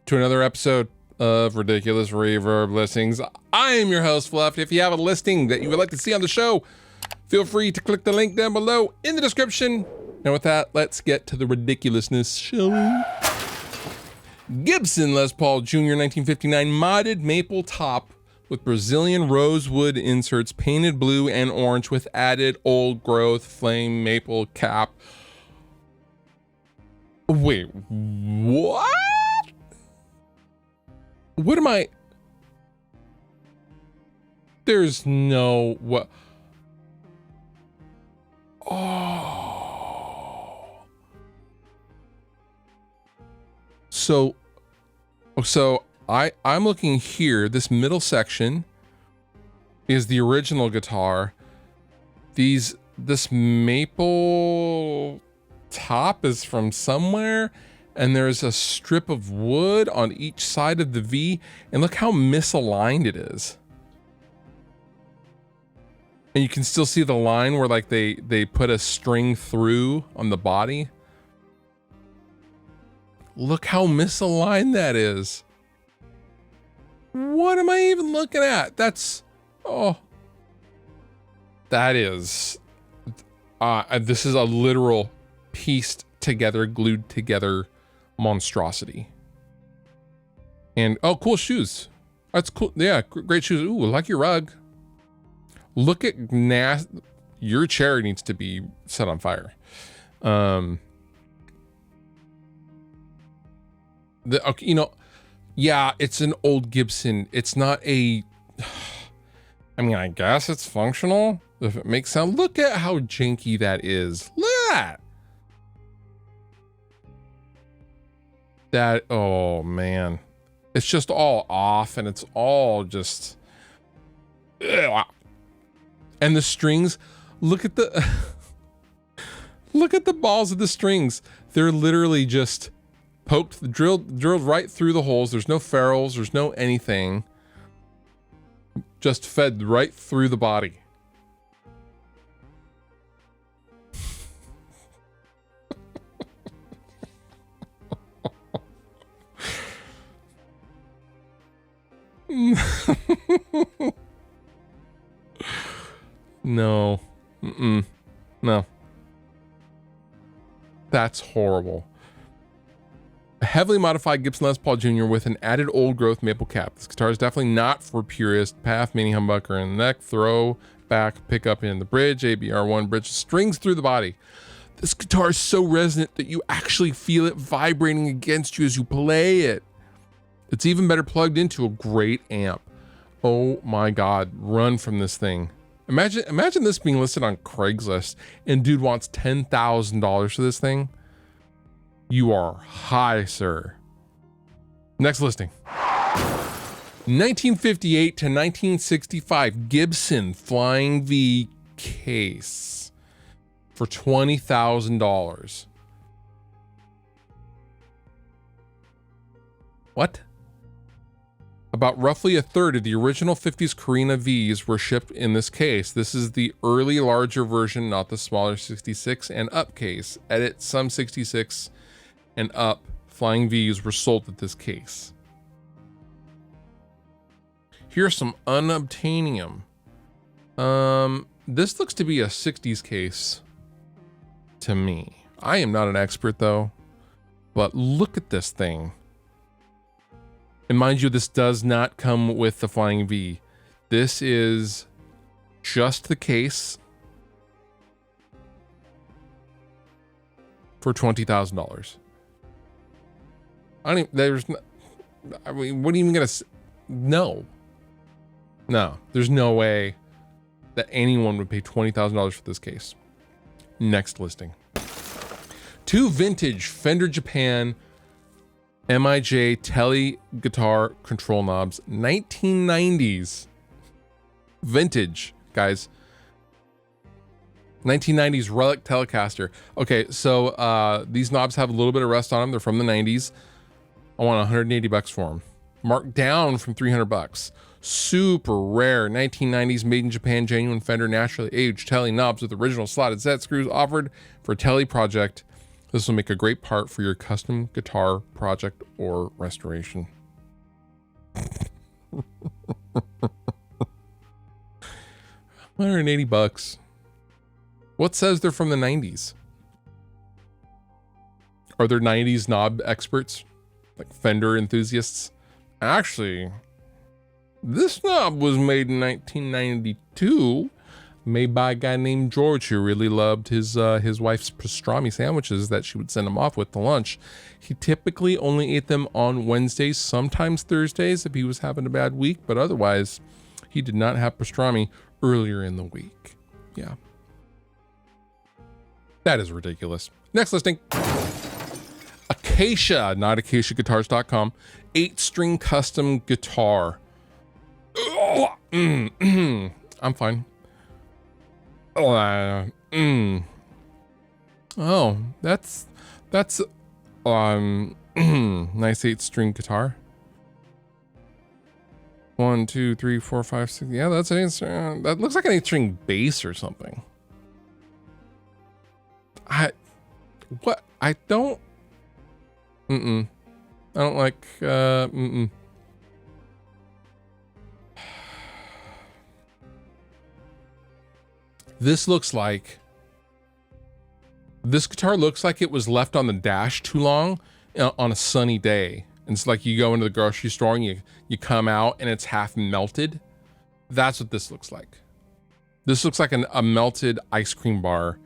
to another episode of Ridiculous Reverb Listings. I am your host, Fluff. If you have a listing that you would like to see on the show, feel free to click the link down below in the description. And with that, let's get to the ridiculousness, shall we? Gibson Les Paul Jr. 1959 modded maple top with Brazilian rosewood inserts painted blue and orange with added old growth flame maple cap. Wait, what? What am I? There's no what? Oh. So I'm looking here. This middle section is the original guitar. This maple top is from somewhere, and there's a strip of wood on each side of the V, and look how misaligned it is. And you can still see the line where like they put a string through on the body. Look how misaligned that is. What am I even looking at? That's, oh, that is, this is a literal pieced together, glued together monstrosity. And oh, cool shoes. That's cool. Yeah, great shoes. Ooh, I like your rug. Look at your chair needs to be set on fire. Okay, you know, yeah, it's an old Gibson. It's not a, I mean, I guess it's functional if it makes sound. Look at how janky that is. Look at that. That, oh man, it's just all off and it's all just, ugh. And the strings, look at the, look at the balls of the strings. They're literally just poked, drilled right through the holes. There's no ferrules, there's no anything. Just fed right through the body. No. No. That's horrible. A heavily modified Gibson Les Paul Jr. with an added old growth maple cap. This guitar is definitely not for purists. Path, mini humbucker in the neck, throw, back, pickup in the bridge, ABR1 bridge, strings through the body. This guitar is so resonant that you actually feel it vibrating against you as you play it. It's even better plugged into a great amp. Oh my God, run from this thing. Imagine this being listed on Craigslist and dude wants $10,000 for this thing. You are high, sir. Next listing. 1958 to 1965 Gibson Flying V case for $20,000. What? About roughly a third of the original 50s Carina Vs were shipped in this case. This is the early larger version, not the smaller 66 and up case. Edit, some 66 and up Flying Vs were sold with this case. Here's some unobtainium. This looks to be a 60s case to me. I am not an expert though, but look at this thing. And mind you, this does not come with the Flying V. This is just the case for $20,000. I don't even, there's no, I mean, what are you even gonna, no, there's no way that anyone would pay $20,000 for this case. Next listing. 2 vintage Fender Japan MIJ Tele guitar control knobs, 1990s. Vintage, guys. 1990s Relic Telecaster. Okay, so these knobs have a little bit of rust on them. They're from the 90s. I want $180 for them. Marked down from $300. Super rare 1990s made in Japan genuine Fender naturally aged Tele knobs with original slotted set screws offered for a Tele project. This will make a great part for your custom guitar project or restoration. 180 bucks. What says they're from the 90s? Are there 90s knob experts? Like Fender enthusiasts? Actually, this knob was made in 1992. Made by a guy named George who really loved his wife's pastrami sandwiches that she would send him off with to lunch. He typically only ate them on Wednesdays, sometimes Thursdays if he was having a bad week, but otherwise he did not have pastrami earlier in the week. Yeah. That is ridiculous. Next listing. Acacia, not acaciaguitars.com. 8-string custom guitar. I'm fine. Oh, that's nice 8-string guitar. 1, 2, 3, 4, 5, 6. Yeah, that's an 8-string. That looks like an 8-string bass or something. I don't like This guitar looks like it was left on the dash too long on a sunny day. And it's like you go into the grocery store and you come out and it's half melted. That's what this looks like. This looks like a melted ice cream bar.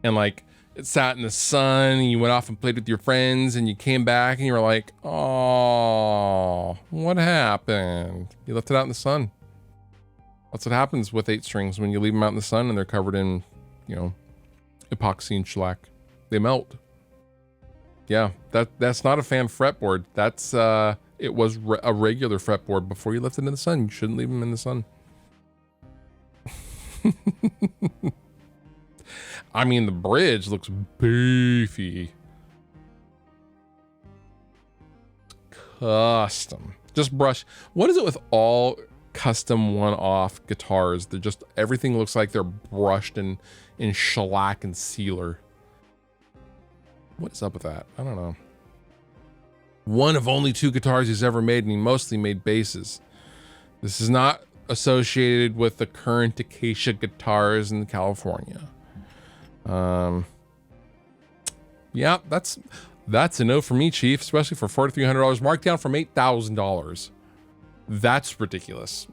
And like it sat in the sun and you went off and played with your friends and you came back and you were like, oh, what happened? You left it out in the sun. That's what happens with 8 strings when you leave them out in the sun and they're covered in, epoxy and shellac. They melt. Yeah, that's not a fan fretboard. That's it was a regular fretboard before you left it in the sun. You shouldn't leave them in the sun. I mean, the bridge looks beefy. Custom. Just brush. What is it with all custom one-off guitars? They're just, everything looks like they're brushed in shellac and sealer. What is up with that? I don't know. One of only 2 guitars he's ever made, and he mostly made basses. This is not associated with the current Acacia guitars in California. Yeah, that's a no for me, Chief, especially for $4,300, marked down from $8,000. That's ridiculous.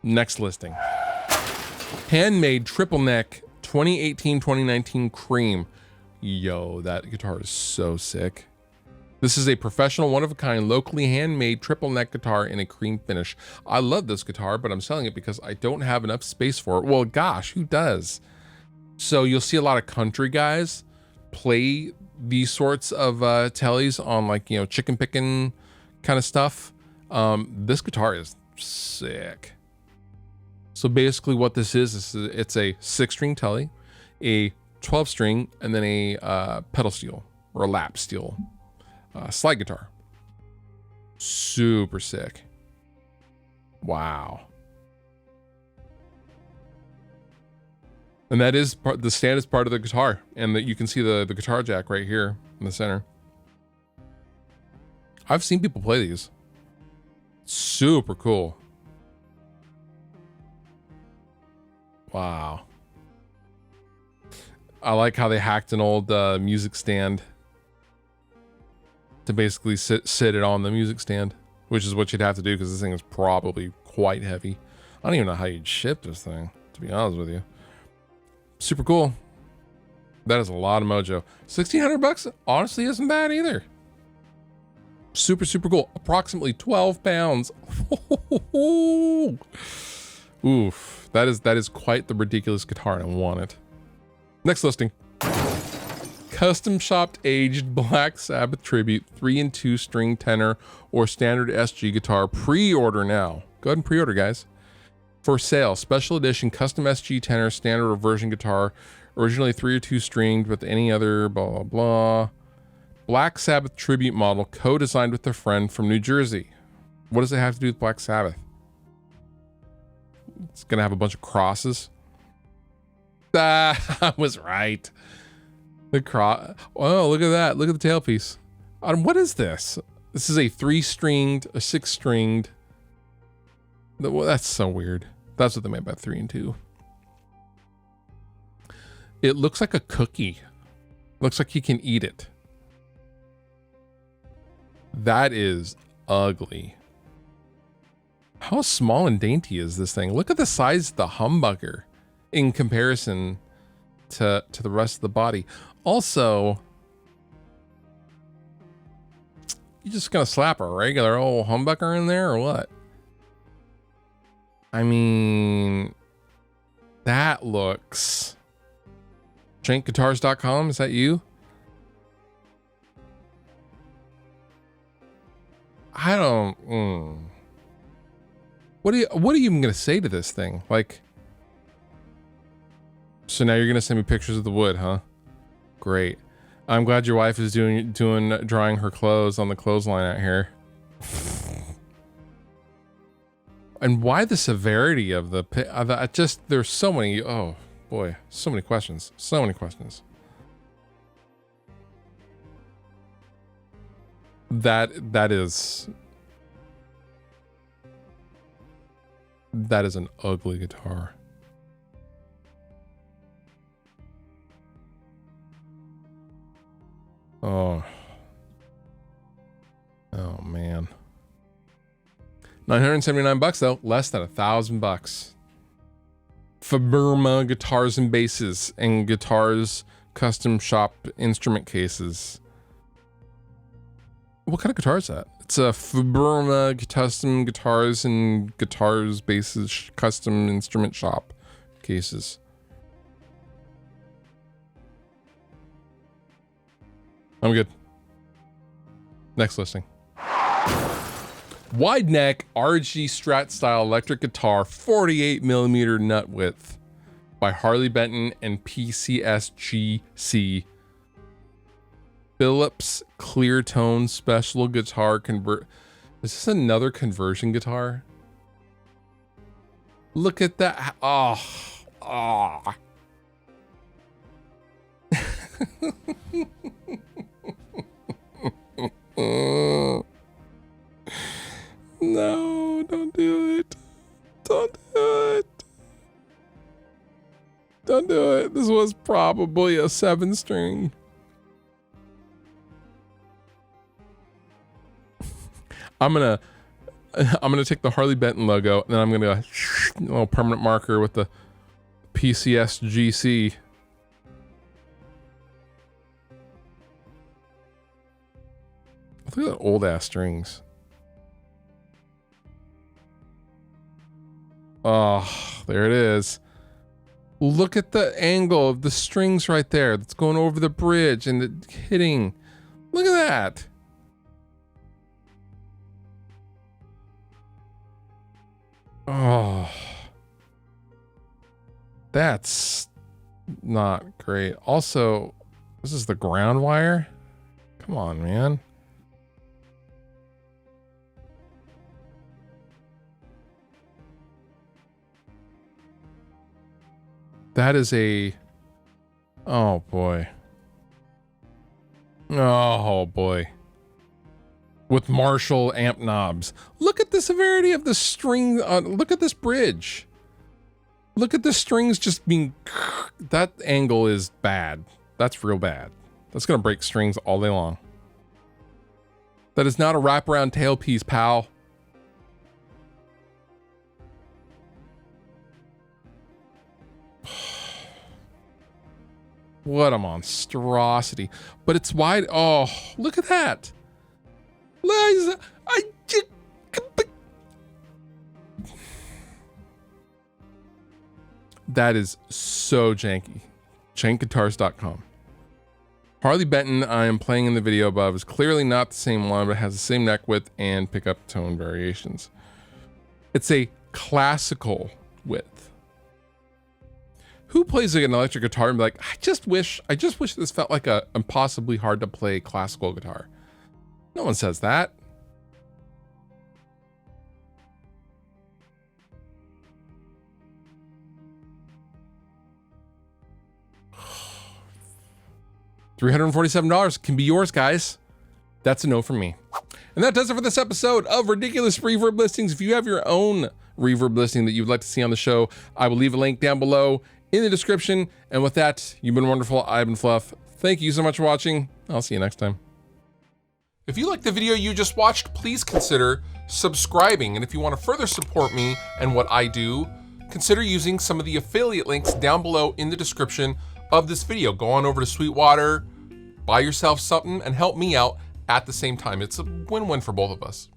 Next listing. Handmade triple neck 2018-2019 cream. Yo, that guitar is so sick. This is a professional, one-of-a-kind, locally handmade triple neck guitar in a cream finish. I love this guitar, but I'm selling it because I don't have enough space for it. Well, gosh, who does? So you'll see a lot of country guys play these sorts of tellies on, like, chicken picking kind of stuff. This guitar is sick. So basically what this is it's a 6-string telly, a 12-string, and then a pedal steel or a lap steel slide guitar. Super sick. Wow. And that is the stand is part of the guitar, and that you can see the guitar jack right here in the center. I've seen people play these. Super cool. Wow. I like how they hacked an old music stand to basically sit it on the music stand, which is what you'd have to do because this thing is probably quite heavy. I don't even know how you'd ship this thing, to be honest with you. Super cool. That is a lot of mojo. 1,600 bucks honestly isn't bad either. Super, super cool. Approximately 12 pounds. Oof. That is quite the ridiculous guitar, and I want it. Next listing. Custom shopped aged Black Sabbath tribute 3 and 2 string tenor or standard SG guitar. Pre-order now. Go ahead and pre-order, guys. For sale, special edition custom SG tenor standard or version guitar. Originally 3 or 2 stringed with any other blah, blah, blah. Black Sabbath tribute model co-designed with a friend from New Jersey. What does it have to do with Black Sabbath? It's gonna have a bunch of crosses. I was right. The oh, look at that. Look at the tailpiece. What is this? This is a 3-stringed, a 6-stringed. Well, that's so weird. That's what they meant by 3 and 2. It looks like a cookie. Looks like you can eat it. That is ugly. How small and dainty is this thing? Look at the size of the humbucker in comparison to the rest of the body. Also, you just gonna slap a regular old humbucker in there or what? I mean, that looks... JankGuitars.com, is that you? I don't... What are you even gonna say to this thing? Like... So now you're gonna send me pictures of the wood, huh? Great. I'm glad your wife is drying her clothes on the clothesline out here. And why the severity of the just there's so many, oh boy, so many questions. So many questions. That is an ugly guitar. Oh man. $979 though, less than $1,000. Faburma guitars and basses and guitars custom shop instrument cases. What kind of guitar is that? It's a Faburma custom guitars and guitars, basses, custom instrument shop cases. I'm good. Next listing. Wide neck RG Strat style electric guitar, 48mm nut width by Harley Benton and PCSGC. Phillips clear tone special guitar convert. Is this another conversion guitar? Look at that. Oh. No, don't do it. Don't do it. Don't do it. This was probably a 7-string. I'm gonna take the Harley Benton logo and then I'm gonna go a little permanent marker with the PCSGC. Look at the old ass strings. Oh, there it is. Look at the angle of the strings right there. That's going over the bridge and the hitting. Look at that. Oh, that's not great. Also, this is the ground wire. Come on, man. That is a... Oh, boy. Oh, boy. With Marshall amp knobs. Look at the severity of the string. Look at this bridge. Look at the strings just being... That angle is bad. That's real bad. That's going to break strings all day long. That is not a wraparound tailpiece, pal. What a monstrosity. But it's wide. Oh, look at that. That is so janky. JankGuitars.com. Harley Benton, I am playing in the video above, is clearly not the same one, but has the same neck width and pickup tone variations. It's a classical width. Who plays an electric guitar and be like, I just wish this felt like a impossibly hard to play classical guitar? No one says that. $347 can be yours, guys. That's a no from me. And that does it for this episode of Ridiculous Reverb Listings. If you have your own reverb listing that you'd like to see on the show, I will leave a link down below in the description. And with that, you've been wonderful. I've been Fluff. Thank you so much for watching. I'll see you next time. If you liked the video you just watched, please consider subscribing. And if you want to further support me and what I do, consider using some of the affiliate links down below in the description of this video. Go on over to Sweetwater, buy yourself something, and help me out at the same time. It's a win-win for both of us.